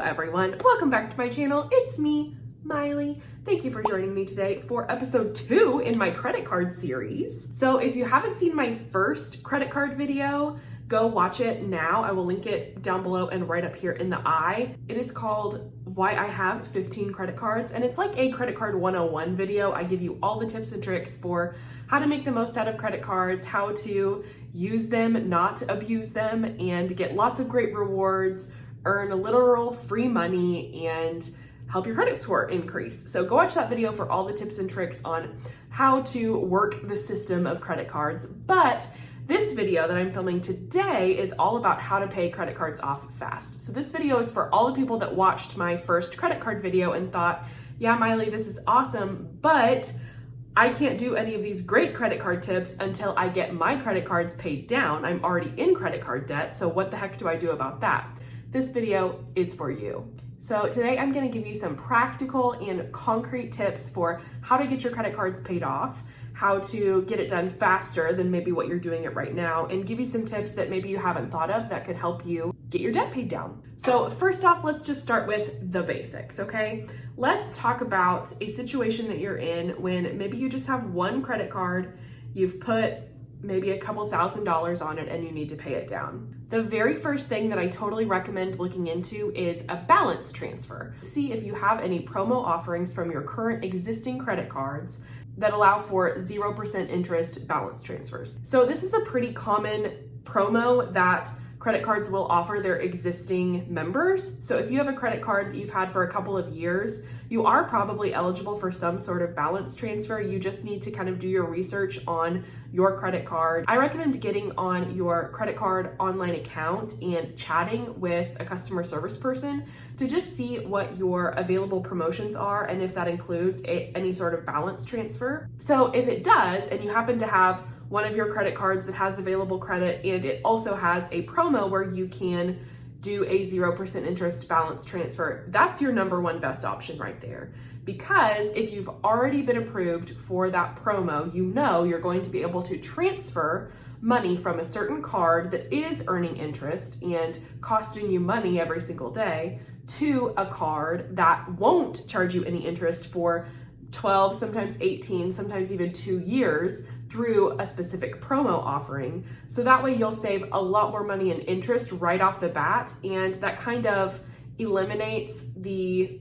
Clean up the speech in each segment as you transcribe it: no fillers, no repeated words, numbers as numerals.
everyone, welcome back to my channel. It's me, Miley. Thank you for joining me today for episode 2 in my credit card series. So if you haven't seen my first credit card video, go watch it now. I will link it down below and right up here in the eye. It is called Why I Have 15 Credit Cards, and it's like a credit card 101 video. I give you all the tips and tricks for how to make the most out of credit cards, how to use them, not to abuse them, and get lots of great rewards, earn literal free money, and help your credit score increase. So go watch that video for all the tips and tricks on how to work the system of credit cards. But this video that I'm filming today is all about how to pay credit cards off fast. So this video is for all the people that watched my first credit card video and thought, yeah, Miley, this is awesome, but I can't do any of these great credit card tips until I get my credit cards paid down. I'm already in credit card debt, so what the heck do I do about that? This video is for you. So today I'm gonna give you some practical and concrete tips for how to get your credit cards paid off, how to get it done faster than maybe what you're doing it right now, and give you some tips that maybe you haven't thought of that could help you get your debt paid down. So first off, let's just start with the basics, okay? Let's talk about a situation that you're in when maybe you just have one credit card, you've put maybe a couple $1,000s on it and you need to pay it down. The very first thing that I totally recommend looking into is a balance transfer. See if you have any promo offerings from your current existing credit cards that allow for 0% interest balance transfers. So this is a pretty common promo that credit cards will offer their existing members. So if you have a credit card that you've had for a couple of years, you are probably eligible for some sort of balance transfer. You just need to kind of do your research on your credit card. I recommend getting on your credit card online account and chatting with a customer service person to just see what your available promotions are and if that includes any sort of balance transfer. So if it does, and you happen to have one of your credit cards that has available credit and it also has a promo where you can do a 0% interest balance transfer, that's your number one best option right there. Because if you've already been approved for that promo, you know you're going to be able to transfer money from a certain card that is earning interest and costing you money every single day to a card that won't charge you any interest for 12, sometimes 18, sometimes even 2 years through a specific promo offering. So that way you'll save a lot more money in interest right off the bat, and that kind of eliminates the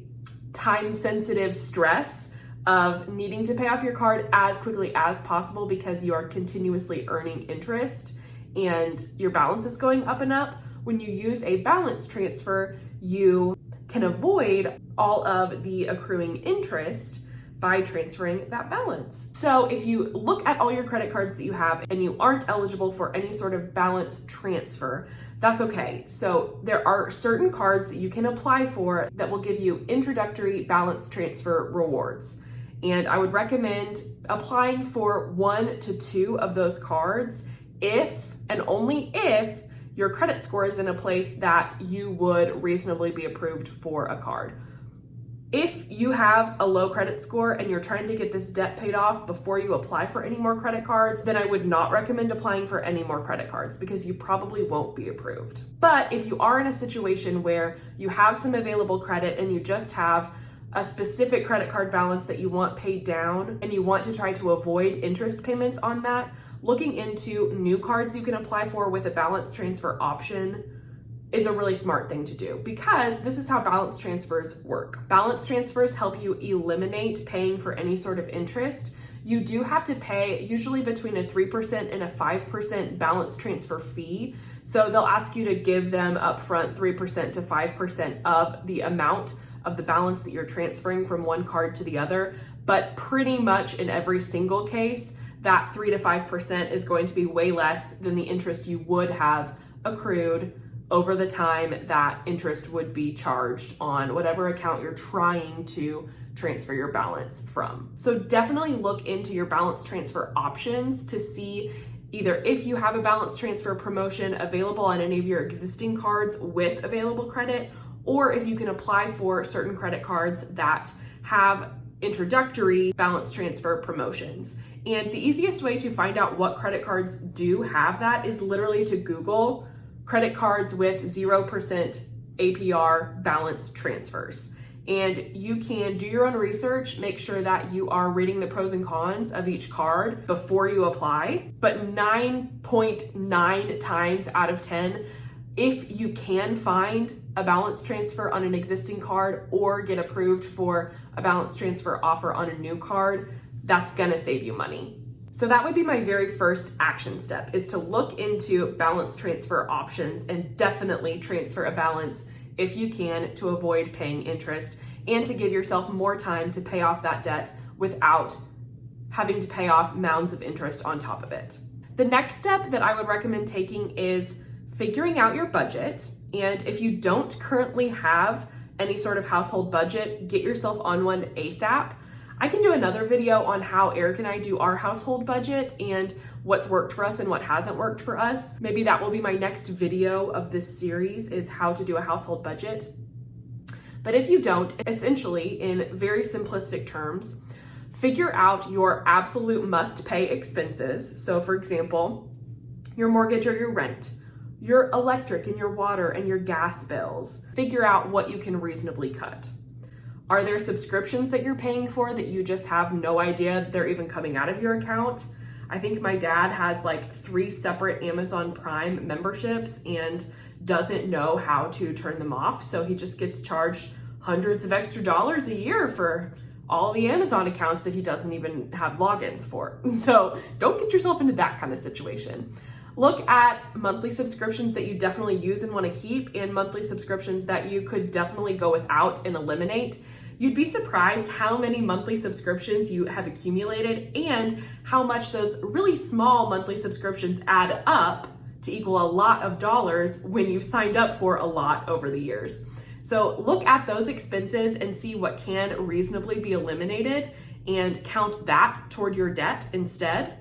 time-sensitive stress of needing to pay off your card as quickly as possible because you are continuously earning interest and your balance is going up and up. When you use a balance transfer, you can avoid all of the accruing interest by transferring that balance. So if you look at all your credit cards that you have and you aren't eligible for any sort of balance transfer, that's okay. So there are certain cards that you can apply for that will give you introductory balance transfer rewards. And I would recommend applying for 1 to 2 of those cards if and only if your credit score is in a place that you would reasonably be approved for a card. If you have a low credit score and you're trying to get this debt paid off before you apply for any more credit cards, then I would not recommend applying for any more credit cards because you probably won't be approved. But if you are in a situation where you have some available credit and you just have a specific credit card balance that you want paid down and you want to try to avoid interest payments on that, looking into new cards you can apply for with a balance transfer option is a really smart thing to do because this is how balance transfers work. Balance transfers help you eliminate paying for any sort of interest. You do have to pay usually between a 3% and a 5% balance transfer fee. So they'll ask you to give them upfront 3% to 5% of the amount of the balance that you're transferring from one card to the other. But pretty much in every single case, that 3 to 5% is going to be way less than the interest you would have accrued over the time that interest would be charged on whatever account you're trying to transfer your balance from. So definitely look into your balance transfer options to see either if you have a balance transfer promotion available on any of your existing cards with available credit, or if you can apply for certain credit cards that have introductory balance transfer promotions. And the easiest way to find out what credit cards do have that is literally to Google credit cards with 0% APR balance transfers. And you can do your own research, make sure that you are reading the pros and cons of each card before you apply. But 9.9 times out of 10, if you can find a balance transfer on an existing card or get approved for a balance transfer offer on a new card, that's gonna save you money. So that would be my very first action step, is to look into balance transfer options and definitely transfer a balance if you can, to avoid paying interest and to give yourself more time to pay off that debt without having to pay off mounds of interest on top of it. The next step that I would recommend taking is figuring out your budget. And if you don't currently have any sort of household budget, get yourself on one ASAP. I can do another video on how Eric and I do our household budget and what's worked for us and what hasn't worked for us. Maybe that will be my next video of this series, is how to do a household budget. But if you don't, essentially, in very simplistic terms, figure out your absolute must-pay expenses. So for example, your mortgage or your rent, your electric and your water and your gas bills. Figure out what you can reasonably cut. Are there subscriptions that you're paying for that you just have no idea they're even coming out of your account? I think my dad has like 3 separate Amazon Prime memberships and doesn't know how to turn them off. So he just gets charged hundreds of extra dollars a year for all the Amazon accounts that he doesn't even have logins for. So don't get yourself into that kind of situation. Look at monthly subscriptions that you definitely use and want to keep, and monthly subscriptions that you could definitely go without and eliminate. You'd be surprised how many monthly subscriptions you have accumulated and how much those really small monthly subscriptions add up to equal a lot of dollars when you've signed up for a lot over the years. So look at those expenses and see what can reasonably be eliminated and count that toward your debt instead.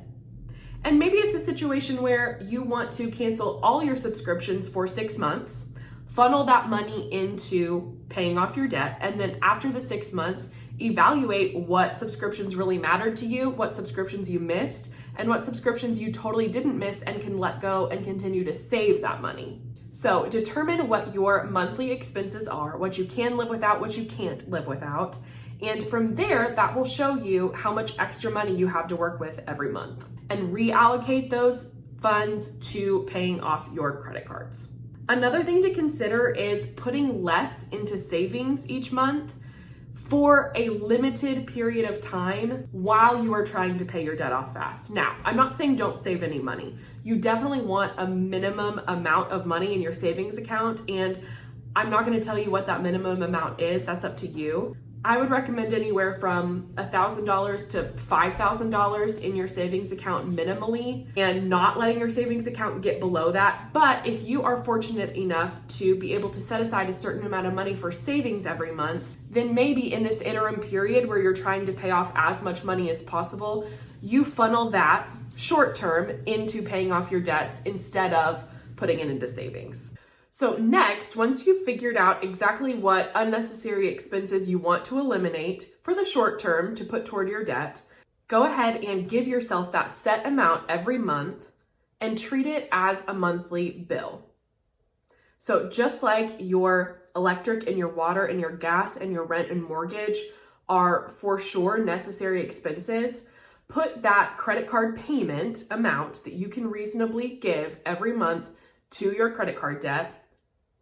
And maybe it's a situation where you want to cancel all your subscriptions for 6 months, funnel that money into paying off your debt, and then after the 6 months, evaluate what subscriptions really mattered to you, what subscriptions you missed, and what subscriptions you totally didn't miss and can let go and continue to save that money. So determine what your monthly expenses are, what you can live without, what you can't live without. And from there, that will show you how much extra money you have to work with every month, and reallocate those funds to paying off your credit cards. Another thing to consider is putting less into savings each month for a limited period of time while you are trying to pay your debt off fast. Now, I'm not saying don't save any money. You definitely want a minimum amount of money in your savings account, and I'm not going to tell you what that minimum amount is. That's up to you. I would recommend anywhere from $1,000 to $5,000 in your savings account minimally, and not letting your savings account get below that. But if you are fortunate enough to be able to set aside a certain amount of money for savings every month, then maybe in this interim period where you're trying to pay off as much money as possible, you funnel that short term into paying off your debts instead of putting it into savings. So next, once you've figured out exactly what unnecessary expenses you want to eliminate for the short term to put toward your debt, go ahead and give yourself that set amount every month and treat it as a monthly bill. So just like your electric and your water and your gas and your rent and mortgage are for sure necessary expenses, put that credit card payment amount that you can reasonably give every month to your credit card debt.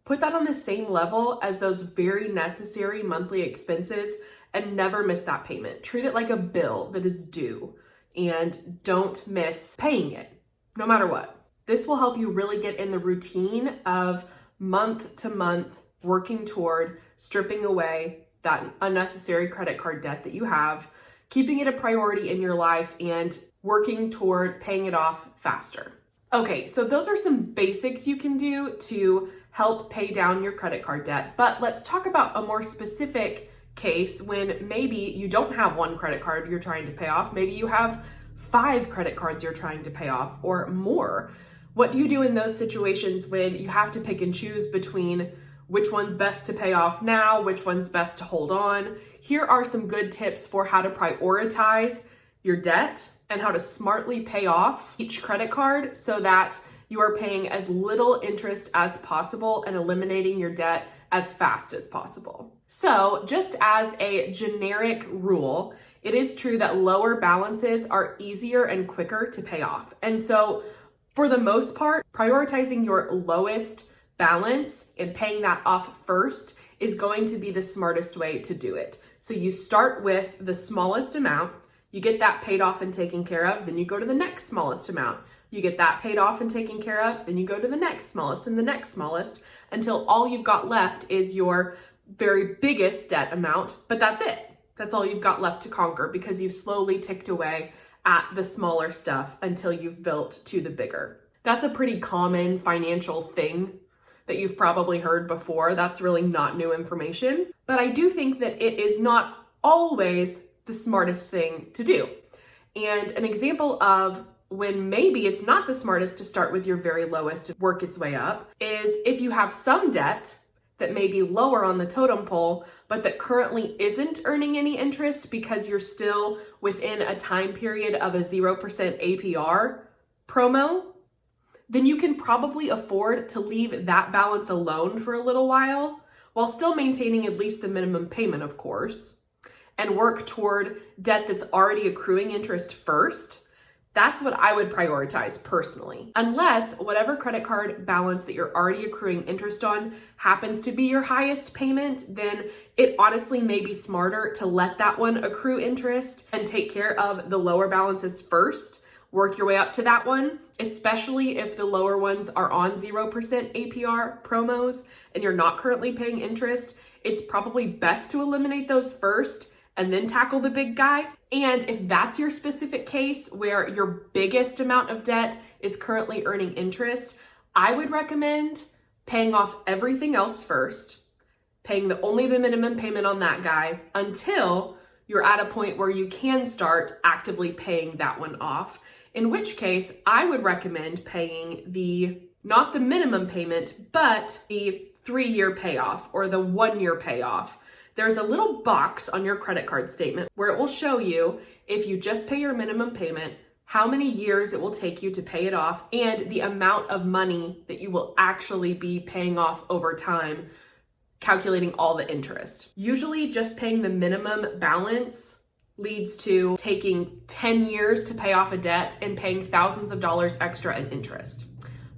Put that on the same level as those very necessary monthly expenses and never miss that payment. Treat it like a bill that is due and don't miss paying it, no matter what. This will help you really get in the routine of month to month working toward stripping away that unnecessary credit card debt that you have, keeping it a priority in your life, and working toward paying it off faster. Okay, so those are some basics you can do to help pay down your credit card debt. But let's talk about a more specific case when maybe you don't have one credit card you're trying to pay off. Maybe you have 5 credit cards you're trying to pay off or more. What do you do in those situations when you have to pick and choose between which one's best to pay off now, which one's best to hold on? Here are some good tips for how to prioritize your debt and how to smartly pay off each credit card so that you are paying as little interest as possible and eliminating your debt as fast as possible. So just as a generic rule, it is true that lower balances are easier and quicker to pay off. And so for the most part, prioritizing your lowest balance and paying that off first is going to be the smartest way to do it. So you start with the smallest amount, you get that paid off and taken care of, then you go to the next smallest amount. You get that paid off and taken care of, then you go to the next smallest and the next smallest until all you've got left is your very biggest debt amount, but that's it. That's all you've got left to conquer because you've slowly ticked away at the smaller stuff until you've built to the bigger. That's a pretty common financial thing that you've probably heard before. That's really not new information, but I do think that it is not always the smartest thing to do. And an example of when maybe it's not the smartest to start with your very lowest and work its way up is if you have some debt that may be lower on the totem pole, but that currently isn't earning any interest because you're still within a time period of a 0% APR promo, then you can probably afford to leave that balance alone for a little while still maintaining at least the minimum payment, of course, and work toward debt that's already accruing interest first. That's what I would prioritize personally. Unless whatever credit card balance that you're already accruing interest on happens to be your highest payment, then it honestly may be smarter to let that one accrue interest and take care of the lower balances first. Work your way up to that one, especially if the lower ones are on 0% APR promos and you're not currently paying interest. It's probably best to eliminate those first and then tackle the big guy. And if that's your specific case where your biggest amount of debt is currently earning interest, I would recommend paying off everything else first, paying only the minimum payment on that guy until you're at a point where you can start actively paying that one off. In which case, I would recommend paying not the minimum payment, but the 3-year payoff or the 1-year payoff. There's a little box on your credit card statement where it will show you, if you just pay your minimum payment, how many years it will take you to pay it off and the amount of money that you will actually be paying off over time, calculating all the interest. Usually just paying the minimum balance leads to taking 10 years to pay off a debt and paying thousands of dollars extra in interest.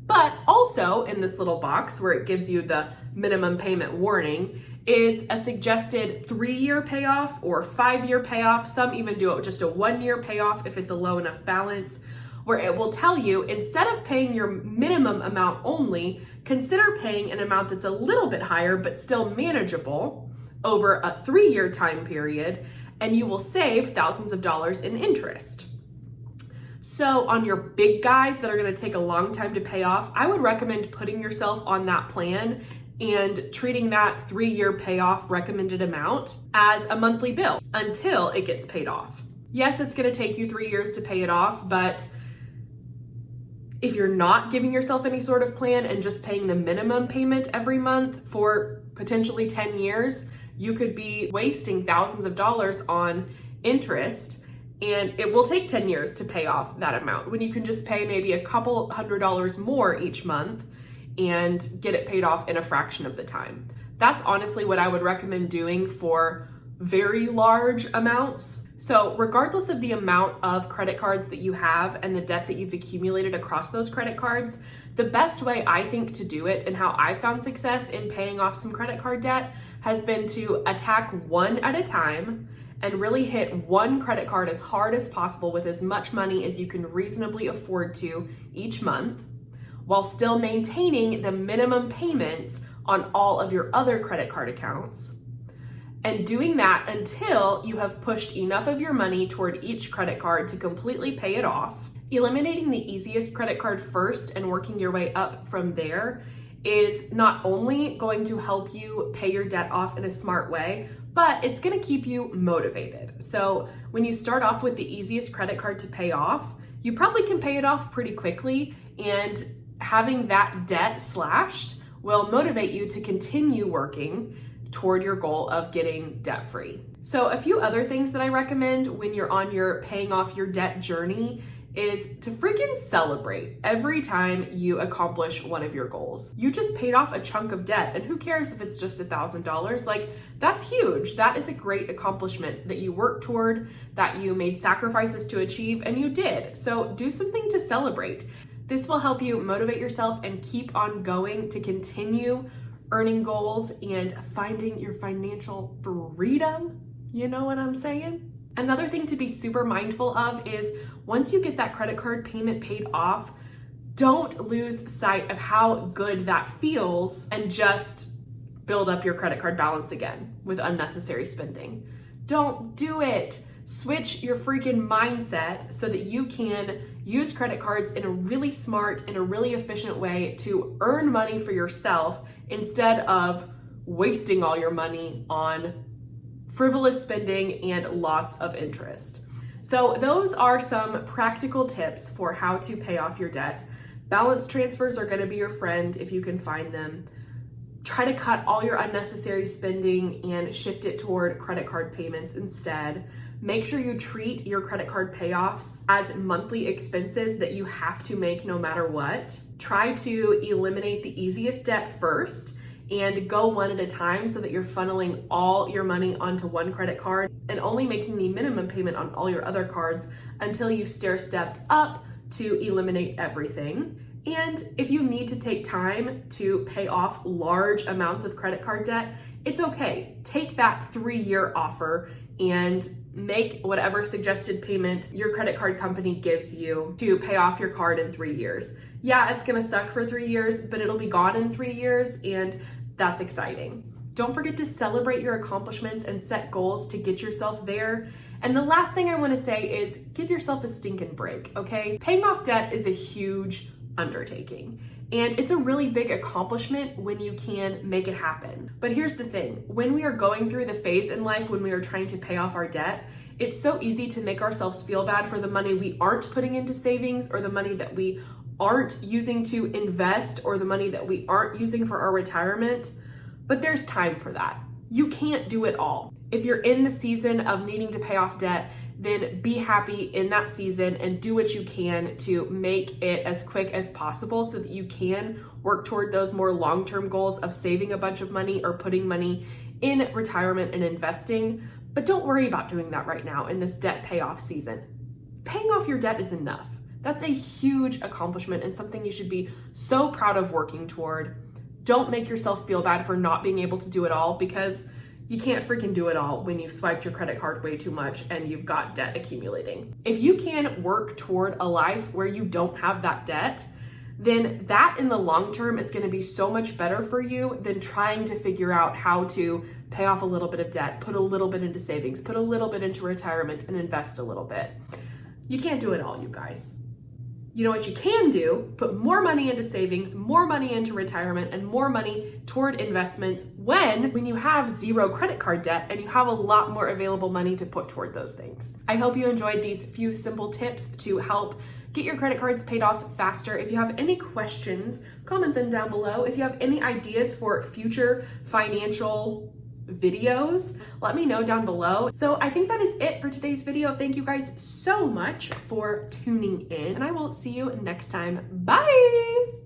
But also in this little box where it gives you the minimum payment warning is a suggested 3-year payoff or 5-year payoff. Some even do it with just a 1-year payoff if it's a low enough balance, where it will tell you instead of paying your minimum amount only, consider paying an amount that's a little bit higher but still manageable over a 3-year time period, and you will save thousands of dollars in interest. So on your big guys that are going to take a long time to pay off, I would recommend putting yourself on that plan and treating that 3-year payoff recommended amount as a monthly bill until it gets paid off. Yes, it's going to take you 3 years to pay it off, but if you're not giving yourself any sort of plan and just paying the minimum payment every month for potentially 10 years, you could be wasting thousands of dollars on interest, and it will take 10 years to pay off that amount when you can just pay maybe a couple $100 more each month and get it paid off in a fraction of the time. That's honestly what I would recommend doing for very large amounts. So regardless of the amount of credit cards that you have and the debt that you've accumulated across those credit cards, the best way I think to do it and how I've found success in paying off some credit card debt has been to attack one at a time and really hit one credit card as hard as possible with as much money as you can reasonably afford to each month, while still maintaining the minimum payments on all of your other credit card accounts. And doing that until you have pushed enough of your money toward each credit card to completely pay it off. Eliminating the easiest credit card first and working your way up from there is not only going to help you pay your debt off in a smart way, but it's going to keep you motivated. So when you start off with the easiest credit card to pay off, you probably can pay it off pretty quickly, and having that debt slashed will motivate you to continue working toward your goal of getting debt-free. So a few other things that I recommend when you're on your paying off your debt journey is to freaking celebrate every time you accomplish one of your goals. You just paid off a chunk of debt, and who cares if it's just $1,000? Like, that's huge. That is a great accomplishment that you worked toward, that you made sacrifices to achieve, and you did. So do something to celebrate. This will help you motivate yourself and keep on going to continue earning goals and finding your financial freedom. You know what I'm saying? Another thing to be super mindful of is once you get that credit card payment paid off, don't lose sight of how good that feels and just build up your credit card balance again with unnecessary spending. Don't do it. Switch your freaking mindset so that you can use credit cards in a really smart and a really efficient way to earn money for yourself instead of wasting all your money on frivolous spending and lots of interest. So those are some practical tips for how to pay off your debt. Balance transfers are going to be your friend if you can find them. Try to cut all your unnecessary spending and shift it toward credit card payments instead. Make sure you treat your credit card payoffs as monthly expenses that you have to make no matter what. Try to eliminate the easiest debt first and go one at a time so that you're funneling all your money onto one credit card and only making the minimum payment on all your other cards until you've stair-stepped up to eliminate everything. And if you need to take time to pay off large amounts of credit card debt, it's okay. Take that 3-year offer and make whatever suggested payment your credit card company gives you to pay off your card in 3 years. Yeah, it's gonna suck for 3 years, but it'll be gone in 3 years, and that's exciting. Don't forget to celebrate your accomplishments and set goals to get yourself there. And the last thing I wanna say is give yourself a stinking break, okay? Paying off debt is a huge undertaking. And it's a really big accomplishment when you can make it happen. But here's the thing, when we are going through the phase in life when we are trying to pay off our debt, it's so easy to make ourselves feel bad for the money we aren't putting into savings or the money that we aren't using to invest or the money that we aren't using for our retirement. But there's time for that. You can't do it all. If you're in the season of needing to pay off debt, then be happy in that season and do what you can to make it as quick as possible so that you can work toward those more long-term goals of saving a bunch of money or putting money in retirement and investing. But don't worry about doing that right now in this debt payoff season. Paying off your debt is enough. That's a huge accomplishment and something you should be so proud of working toward. Don't make yourself feel bad for not being able to do it all, because you can't freaking do it all when you've swiped your credit card way too much and you've got debt accumulating. If you can work toward a life where you don't have that debt, then that in the long term is going to be so much better for you than trying to figure out how to pay off a little bit of debt, put a little bit into savings, put a little bit into retirement, and invest a little bit. You can't do it all, you guys. You know what you can do? Put more money into savings, more money into retirement, and more money toward investments when you have zero credit card debt and you have a lot more available money to put toward those things. I hope you enjoyed these few simple tips to help get your credit cards paid off faster. If you have any questions, comment them down below. If you have any ideas for future financial videos, let me know down below. So I think that is it for today's video. Thank you guys so much for tuning in, and I will see you next time. Bye!